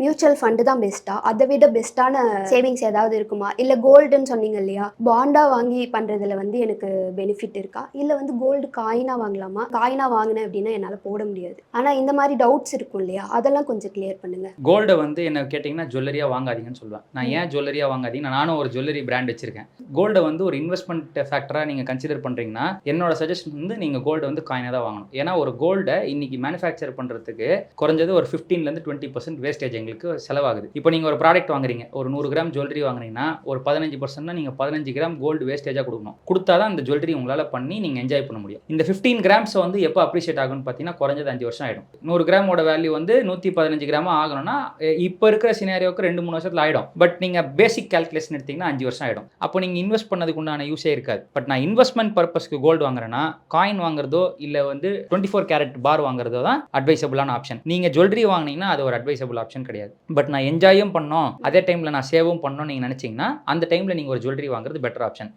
Mutual fund தான் பெஸ்ட்டா, அதை விட பெஸ்ட்டான சேவிங்ஸ் ஏதாவது இருக்குமா, இல்லை கோல்டுன்னு சொன்னீங்க இல்லையா, பாண்டா வாங்கி பண்ணுறதுல வந்து எனக்கு பெனிஃபிட் இருக்கா, இல்லை வந்து கோல்டு காயினாக வாங்கலாமா, காயினாக வாங்கினேன் அப்படின்னா என்னால் போட முடியாது. ஆனால் இந்த மாதிரி டவுட்ஸ் இருக்கும் இல்லையா, அதெல்லாம் கொஞ்சம் கிளியர் பண்ணுங்க. கோல்டை வந்து என்ன கேட்டிங்கன்னா ஜுவல்லரியாக வாங்காதீங்கன்னு சொல்லுவேன். நான் ஏன் ஜுவல்லரியாக வாங்காதீங்க, நானும் ஒரு ஜுவல்லரி பிராண்ட் வச்சிருக்கேன். கோல்டை வந்து ஒரு இன்வெஸ்ட்மெண்ட் ஃபேக்டராக நீங்கள் கன்சிடர் பண்ணுறீங்கன்னா என்னோட சஜஷன் வந்து நீங்கள் கோல்டை வந்து காயினாக தான் வாங்கணும். ஏன்னா ஒரு கோல்டை இன்னைக்கு மேனுஃபேக்சர் பண்ணுறதுக்கு குறைஞ்சது ஒரு 15% 20% வேஸ்டேஜ் எங்களுக்கு செலவாகுது. இப்போ நீங்கள் ஒரு ப்ராடக்ட் வாங்குறீங்க, ஒரு 100 கிராம் ஜுவல்லரி வாங்குறீங்கன்னா ஒரு 15% நீங்கள் 15 கிராம் கோல்டு வேஸ்டேஜாக கொடுக்கணும். கொடுத்தா தான் அந்த ஜுவல்லரி உங்களால் பண்ணி நீங்கள் என்ஜாய் பண்ண முடியும். இந்த 15 கிராம்ஸ் வந்து எப்போ அப்ரிஷியேட் ஆகும்னு பார்த்தீங்கன்னா குறைஞ்சது 5 வருஷம் ஆகிடும். 100 கிராமோட வேல்யூ வந்து 115 கிராமாக ஆகணும்னா இப்போ இருக்கிற சினாரியோக்கு 2-3 வருஷத்தில் ஆகிடும். பட் நீங்கள் பேசிக் கால்குலேஷன் எடுத்தீங்கன்னா 5 வருஷம் ஆகிடும். அப்போ நீங்கள் இன்வெஸ்ட் பண்ணதுக்கு உண்டான யூஸே இருக்காது. பட் நான் இன்வெஸ்ட்மெண்ட் பர்பஸ்க்கு கோல்டு வாங்குறேன்னா காயின் வாங்குறதோ இல்லை வந்து 24 கேரட் பார் வாங்குறதோ தான் அட்வைசபிளான ஆப்ஷன். நீங்கள் ஜுவல்லரி வாங்கினீங்கன்னா அது ஒரு அட்வைசபிள் ஆப்ஷன் கிடையாது. பட் நான் என்ஜாயும் பண்ணோம், அதே டைமில் நான் சேவும் பண்ணோம் நீங்கள் நினச்சிங்கன்னா அந்த டைமில் நீங்கள் ஒரு ஜுவல்லரி வாங்குறது பெட்டர் ஆப்ஷன்.